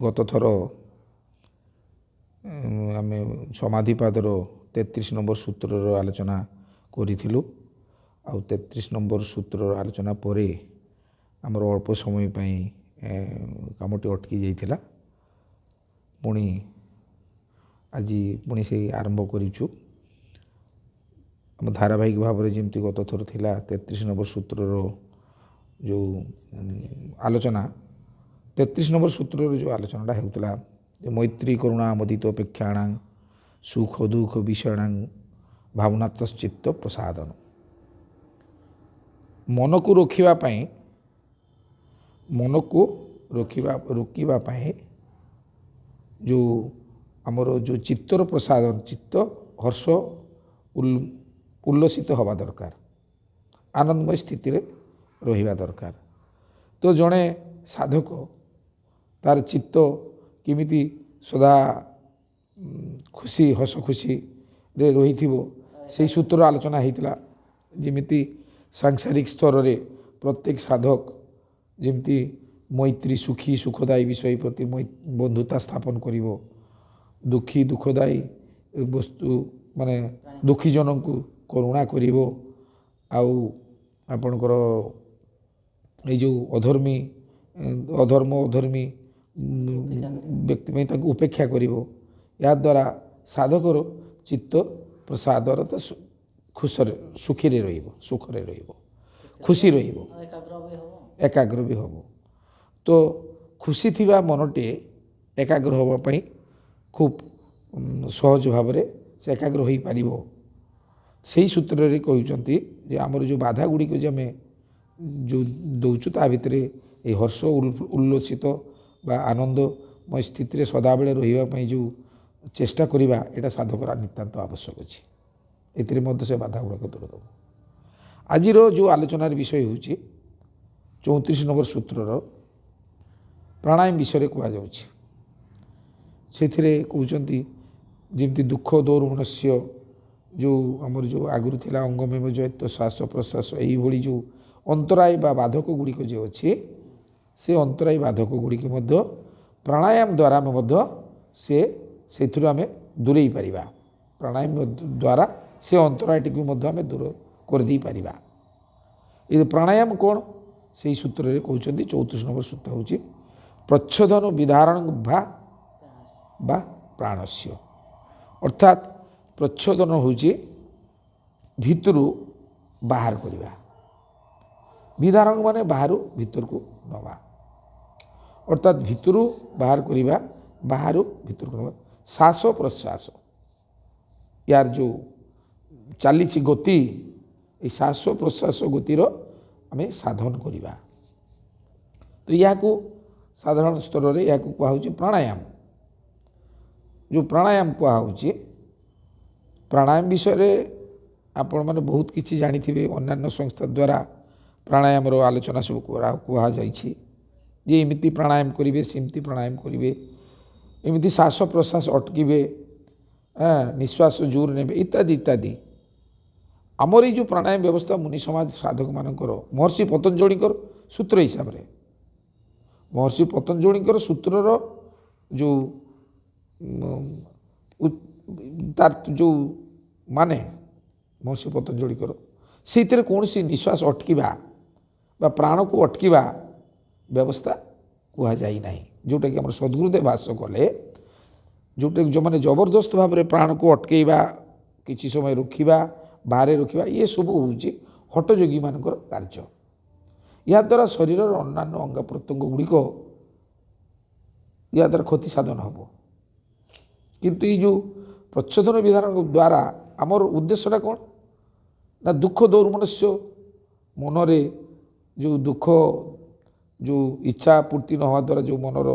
गत थर आम समाधिपादर 33 नंबर सूत्र आलोचना करूँ आ 33 नंबर सूत्र आलोचना पर आमर अल्प समय कामटी अटकी जाइथिला पुणी आज पुणी से आरंभ करूँ आम धारावाहिक भाव में जमी गत थर थिला 33 नंबर सूत्र जो आलोचना 33 नंबर सूत्र जो आलोचनाटा होता मैत्री करुणा मदित अपेक्षाण सुख दुख विषयाण भावनात्मचित्त प्रसादन मन को रोकवाई जो आमर जो चित्तर प्रसादन चित्त हर्ष उल्लसित हवा दरकार आनंदमय स्थिति रे रहिबा दरकार। तो जड़े साधक तार चित्त किमिति सदा खुशी हस खुशी रे रही से सूत्र आलोचना होता जमिति सांसारिक स्तर रे प्रत्येक साधक जमती मैत्री सुखी सुखदायी विषय प्रति बंधुता स्थापन करिवो दुखी दुखदायी वस्तु माने दुखी जन को करुणा करिवो आउ आपणकर ये जो अधर्मी अधर्मी व्यक्ति में ताको उपेक्षा करिवो या द्वारा साधकर चित्त प्रसादर तो खुशरे सुखी रे रहिबो सुखरे रहिबो खुशी रहिबो एकाग्र भी हम। तो खुशी थिबा मनटे एकाग्र होबा पई खूब सहज भाव से एकाग्र हो पारिबो से सूत्र रे कहउचंती जे हमर जो बाधा गुडी को जे हमें जो दउछु ता भितरे ए हर्ष उल्लसित बा आनंदमय स्थिति रे सदा बेले रहिबा पई जो चेष्टा करिबा एटा साधकर नितांत आवश्यक अछि एतिरे मध्य से बाधा गुडा को दूर दब। आजिर जो आलोचनार विषय होछि 34 नंबर सूत्रर प्राणायाम विषय कहुच्छी से कहते जमी दुख दौर्मनस्य जो आमर जो आगुरी थिला अंगमेव जयत श्वास प्रश्वास यही जो अंतराय बा बाधक गुड़िक जो अच्छे से अंतराय बाधक गुड़िक प्राणायाम द्वारा से आम दूरे पारिबा प्राणायाम द्वारा से अंतराय टी आम दूर कर दे पारिबा। ये प्राणायाम कौन से सूत्र रे कहउचंती 34 नंबर सूत्र होची प्रच्छोदन विधारण बा प्राणस्य अर्थात प्रच्छोदन होची भितरु बाहर करिबा विधारण माने बाहरु भीतर को नवा अर्थात भितरु बाहर करिबा बाहरु भीतर को नवा श्वास प्रश्वास यार जो चली गति ये श्वास प्रश्वास गतिर आम साधन करिबा। तो या साधारण स्तर में या कहुचे प्राणायाम जो प्राणायाम कहुचे प्राणायाम विषय आपण मैंने बहुत किसी जानी अन्य संस्था द्वारा प्राणायाम आलोचना सब कहुई जे एमती प्राणायाम करेंगे सेमती प्राणायाम करेंगे एमती श्वास प्रश्वास अटकिबे निश्वास जोर ने इत्यादि इत्यादि आमर ये जो प्राणायाम व्यवस्था मुनि समाज साधक मानकर महर्षि पतंजलिकर सूत्र हिसाब से महर्षि पतंजलिकर सूत्रर जो तार जो माने महर्षि पतंजलिकर से कौन सी निश्वास अटकिबा बा प्राण को अटकिबा व्यवस्था कह जाई नहीं जोटा कि आम सद्गुरुदेव भाष्य कले जोटा जो मैंने जबरदस्त भाव में प्राण को अटकेबा किसी समय रुखिबा बाहर रखा ये सब हूँ हठयोगी मान कार्य या द्वारा शरीर अन्य अंग प्रत्यंग गुड़िक या द्वारा क्षति साधन हम किंतु ये जो प्रच्छोदन विधान द्वारा आमर उद्देश्यटा कौन ना दुख दौर्मनस्य मनरे जो दुख जो इच्छा पूर्ति न हवा द्वारा जो मनर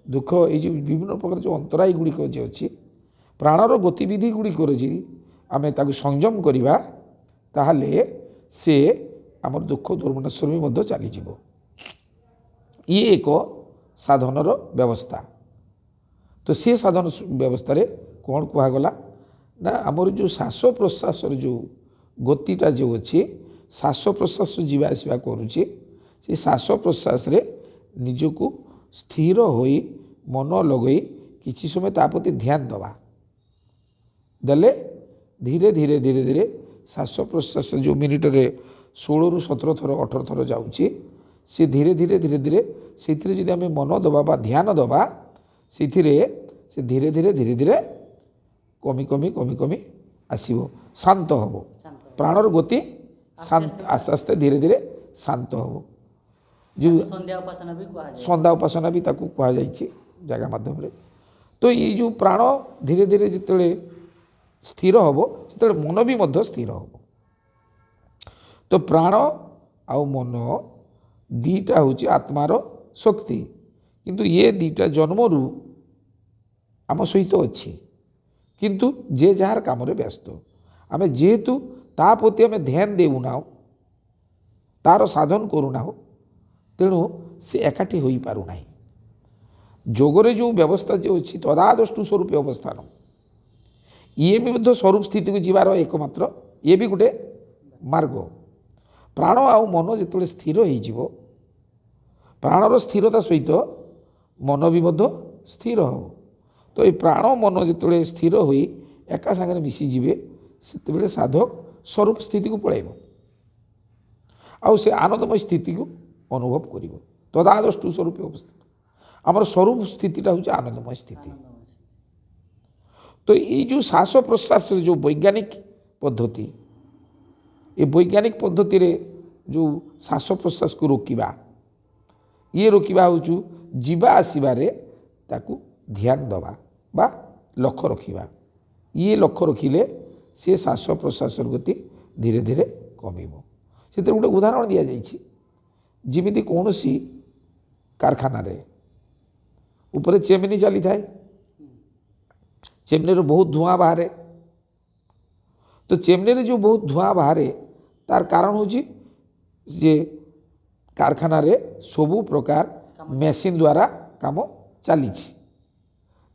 दुख ये जो विभिन्न प्रकार जो अंतराय गुड़िक जो अच्छी प्राणर गतिविधि गुड़िक आम ताकू संयम करिबा ताहले से आमर दुख दुर्मनस्वर भी चलीज ये एक साधनर व्यवस्था। तो सी साधन व्यवस्था रे कौन कहगला ना आमर जो श्वास प्रश्वास जो गतिटा जो अच्छी श्वास प्रश्वास जीवा आसवा करुचे से श्वास प्रश्वास रे निजको स्थिर होई मन लगे किसी समय ता प्रति ध्यान दवा देले धीरे धीरे धीरे धीरे श्वास प्रश्वास जो मिनिट रे 16 ରୁ 17 थर 18 थर जाऊँगी सी धीरे धीरे धीरे धीरे से आम मन दबा ध्यान दबा से धीरे धीरे धीरे धीरे कमी कमी कमी कमी आसो शांत हम प्राणर गति शांत आस्ते आस्ते धीरे धीरे शांत हम जो संध्या उपासना भी ताकू कहुई जगह माध्यम तो ये जो प्राण धीरे धीरे जिते स्थिर हम से मन भी मध्य स्थिर हम तो प्राण आउ मन दीटा हूँ आत्मार शक्ति किंतु ये दीटा जन्मरू आम सहित अच्छी किंतु जे जार काम व्यस्त आम जेहेतु ता प्रति आम ध्यान देना तार साधन करूना तेणु से एकाठी हो पारुना जोगरे जो व्यवस्था जो अच्छी तदादृष्टु स्वरूप अवस्थान ये भी स्वरूप स्थिति को जीवार एकमात्र ये भी गोटे मार्ग प्राण आउ मन जो स्थिर हो प्राणर स्थिरता सहित मन भी स्थिर हो तो ये प्राण मन जो स्थिर हो एका सागर मिशीजे से साधक स्वरूप स्थिति को पलैब आउ से आनंदमय स्थिति को अनुभव कर तदादृष्टु स्वरूप अवस्था आमर स्वरूप स्थितिटा हूँ आनंदमय स्थिति तो ये जो श्वास प्रश्वास जो वैज्ञानिक पद्धति ये वैज्ञानिक पद्धति रे जो श्वास प्रश्वास को रोकवा ये रोकवा हूँ जीवा आसबारे ताकू ध्यान दवा बा लक्ष्य रखा ये लक्ष्य रखिले सी श्वास प्रश्वास गति धीरे धीरे कमिब से गोटे उदाहरण दि जाइए जिमिति कौन सी कारखाना रे ऊपर चेमनी चली थाए चेमनी बहुत धुआं बाहर तो चेमनी जो बहुत धुआं बाहर तार कारण हूँ जे कारखाना रे सबू प्रकार मेसीन द्वारा काम चली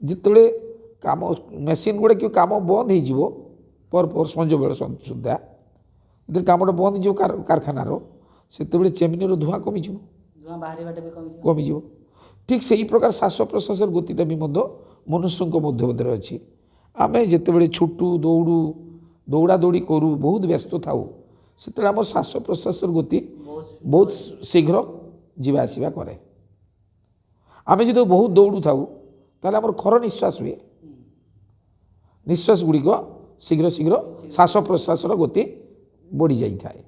जिते काम मेसीन गुड़े क्यों काम बंद हो पर संज बेल सुधा जो कमटा बंद हो कारखानार से चेमनी धुआं कमिज कमिज ठीक से ही प्रकार श्वास प्रश्वास गतिटा भी मनुष्य मध्य अच्छी आम जिते छुटू दौड़ू दौड़ा दौड़ी करूँ बहुत व्यस्त थाऊ से आम श्वास प्रश्वास गति बहुत शीघ्र जीवा आसवा कै आम जो बहुत दौड़ू थाऊ ताले आमर खर निश्वास हुए निश्वास गुड़िक शीघ्र शीघ्र श्वास प्रश्वास गति बढ़ी जाए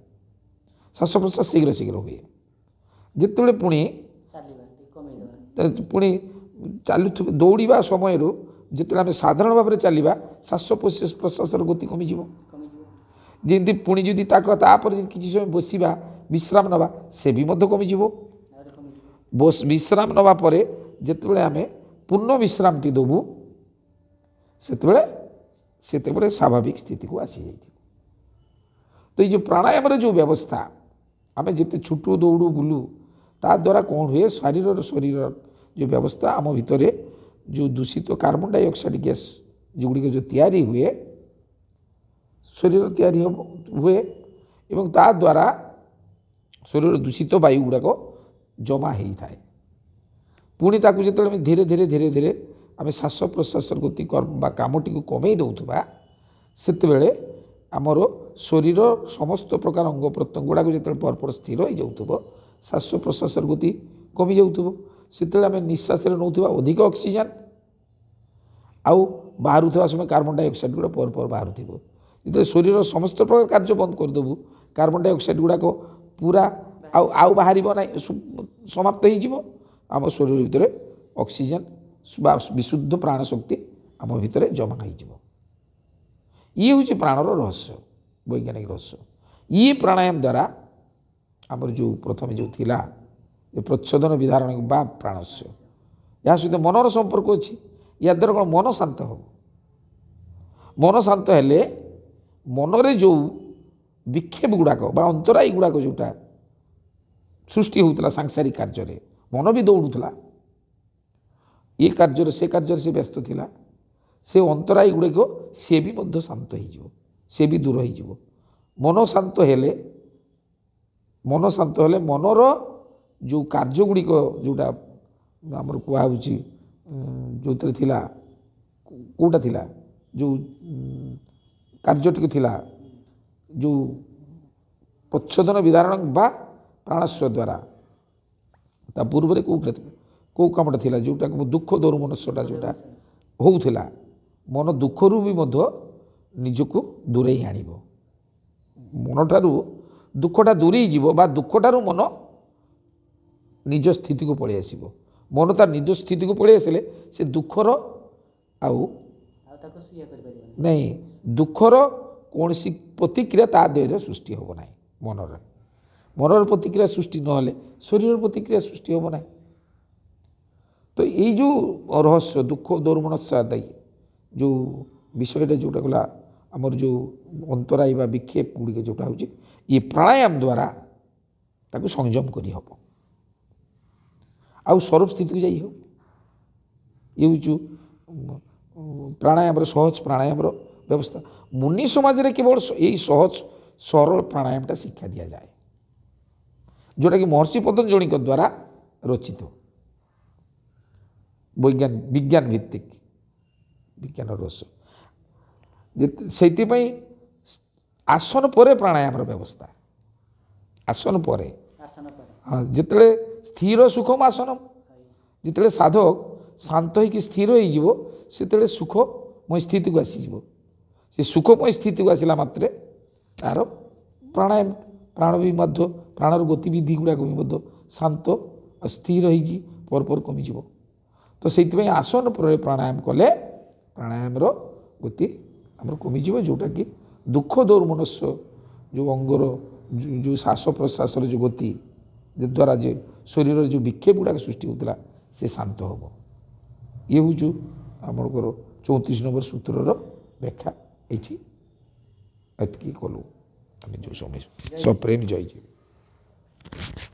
श्वास प्रश्वास शीघ्र शीघ्र हुए जिते पुणी पुणी चालू दौड़ा समय जिते आम साधारण भाव में चलवा श्वास प्रश्वास गति कमिज जमी पुणी जदि तापर किसी समय बसवा विश्राम नवा से भी कमिज विश्राम नवा परे जिते आम पूर्ण विश्राम टी देवु से स्वाभाविक स्थिति को आसी जाए तो ये जो प्राणायाम जो व्यवस्था आम जिते छुटू दौड़ू बुलू ता द्वारा कौन हुए शरीर जो व्यवस्था आम भितर जो दूषित कार्बन डाइऑक्साइड गैस जोगुड़िक जो तैयारी हुए शरीर तैयारी हुए एवं ता द्वारा शरीर दूषित वायु गुड़ाक जमा होता है पुणी ताकू जो धीरे धीरे धीरे धीरे आम श्वास प्रश्वास गति कामटी को कमे दौथुबा सेतेबेले आमर शरीर समस्त प्रकार अंग प्रत्यंग गुड़ाक जो परपर स्थिर हो जाऊथुबो श्वास प्रश्वास गति कमी जाऊथुबो सेतेबेले आम निश्वास नौथुबा अधिक ऑक्सीजन आउ बाहरुवा समय कार्बन डाइऑक्साइड गुड़ा पर बाहर जो शरीर समस्त प्रकार कार्य बंद करदेबू कार्बन डाइऑक्साइड गुड़ाक पूरा आउ बाहर ना समाप्त हो आम शरीर भितर ऑक्सीजन विशुद्ध प्राण शक्ति आम भितर जमा हो ये हूँ प्राणर रहस्य वैज्ञानिक रहस्य ये प्राणायाम द्वारा आमर जो प्रथम जो थिला प्रच्छोदन विधारण बा प्राणस्य या सहित मनर संपर्क अच्छी या द्वारा कौन मन शांत हो मन शांत हेले मनरे जो विक्षेप गुड़ाक बा अंतरायी गुड़ाक जोटा सृष्टि होता सांसारिक कार्य मन भी दौड़ूला ये कार्य से व्यस्त थिला से अंतरायी गुड़िक सी भी शांत हो सी भी दूर हो मन शांत हेले मनर जो कार्य गुड़िक जोटा आमर कहुच्छी ଯେଉଁଥିରେ ଥିଲା କେଉଁଟା ଥିଲା ଯେଉଁ କାର୍ଯ୍ୟଟିକୁ ଥିଲା ଯେଉଁ ପ୍ରଚ୍ଛଦନ ବିଧାରଣ ବା ପ୍ରାଣସ୍ୱ ଦ୍ୱାରା ତା ପୂର୍ବରେ କେଉଁ କାମଟା ଥିଲା ଯେଉଁଟାକୁ ଦୁଃଖ ଦୌର୍ମନସ୍ୟଟା ଯେଉଁଟା ହେଉଥିଲା ମନ ଦୁଃଖରୁ ବି ମଧ୍ୟ ନିଜକୁ ଦୂରେଇ ଆଣିବ। ମନଠାରୁ ଦୁଃଖଟା ଦୂରେଇ ଯିବ ବା ଦୁଃଖଠାରୁ ମନ ନିଜ ସ୍ଥିତିକୁ ପଳେଇ ଆସିବ। ମନ ତା ନିଜ ସ୍ଥିତିକୁ ପଳେଇ ଆସିଲେ ସେ ଦୁଃଖର ଆଉ ନାଇଁ ଦୁଃଖର କୌଣସି ପ୍ରତିକ୍ରିୟା ତା ଦେହରେ ସୃଷ୍ଟି ହେବ ନାହିଁ। ମନର ପ୍ରତିକ୍ରିୟା ସୃଷ୍ଟି ନହେଲେ ଶରୀରର ପ୍ରତିକ୍ରିୟା ସୃଷ୍ଟି ହେବ ନାହିଁ। ତ ଏଇ ଯେଉଁ ରହସ୍ୟ ଦୁଃଖ ଦୌର୍ମନସ୍ୟ ଆଦାୟୀ ଯେଉଁ ବିଷୟଟା ଯେଉଁଟା ଗଲା ଆମର ଯେଉଁ ଅନ୍ତରାୟ ବା ବିକ୍ଷେପ ଗୁଡ଼ିକ ଯେଉଁଟା ହେଉଛି ଇଏ ପ୍ରାଣାୟାମ ଦ୍ୱାରା ତାକୁ ସଂଯମ କରିହେବ ଆଉ ସ୍ୱରୂପ ସ୍ଥିତିକୁ ଯାଇ ହେବ। ଇଏ ହେଉଛି ପ୍ରାଣାୟାମର ସହଜ ପ୍ରାଣାୟାମର ବ୍ୟବସ୍ଥା। ମୁନି ସମାଜରେ କେବଳ ଏଇ ସହଜ ସରଳ ପ୍ରାଣାୟାମଟା ଶିକ୍ଷା ଦିଆଯାଏ ଯେଉଁଟାକି ମହର୍ଷି ପତଞ୍ଜଳିଙ୍କ ଦ୍ୱାରା ରଚିତ ବିଜ୍ଞାନ ଭିତ୍ତିକ ବିଜ୍ଞାନ ରହସ୍ୟ। ସେଇଥିପାଇଁ ଆସନ ପରେ ପ୍ରାଣାୟାମର ବ୍ୟବସ୍ଥା ଆସନ ପରେ ହଁ ଯେତେବେଳେ ସ୍ଥିର ସୁଖମ ଆସନ ଯେତେବେଳେ ସାଧକ ଶାନ୍ତ ହେଇକି ସ୍ଥିର ହେଇଯିବ ସେତେବେଳେ ସୁଖମୟ ସ୍ଥିତିକୁ ଆସିଯିବ। ସେ ସୁଖମୟ ସ୍ଥିତିକୁ ଆସିଲା ମାତ୍ରେ ତାର ପ୍ରାଣାୟାମ ପ୍ରାଣ ବି ମଧ୍ୟ ପ୍ରାଣର ଗତିବିଧି ଗୁଡ଼ାକ ବି ମଧ୍ୟ ଶାନ୍ତ ଆଉ ସ୍ଥିର ହେଇକି ପରପର କମିଯିବ। ତ ସେଇଥିପାଇଁ ଆସନ ପରେ ପ୍ରାଣାୟାମ କଲେ ପ୍ରାଣାୟାମର ଗତି ଆମର କମିଯିବ ଯେଉଁଟାକି ଦୁଃଖ ଦୌର୍ମନସ୍ୟ ଯେଉଁ ଅଙ୍ଗର ଯେଉଁ ଶ୍ୱାସ ପ୍ରଶ୍ୱାସର ଯେଉଁ ଗତି ଦ୍ୱାରା ଯେ ଶରୀରରେ ଯେଉଁ ବିକ୍ଷେପ ଗୁଡ଼ାକ ସୃଷ୍ଟି ହେଉଥିଲା ସେ ଶାନ୍ତ ହେବ। ଇଏ ହେଉଛି ଆପଣଙ୍କର 34 ନମ୍ବର ସୂତ୍ରର ବ୍ୟାଖ୍ୟା ଏଇଠି ଏତିକି କଲୁ ଆମେ ଯେଉଁ ସମୟ ସପ୍ରେମ ଜୟଜୀବ।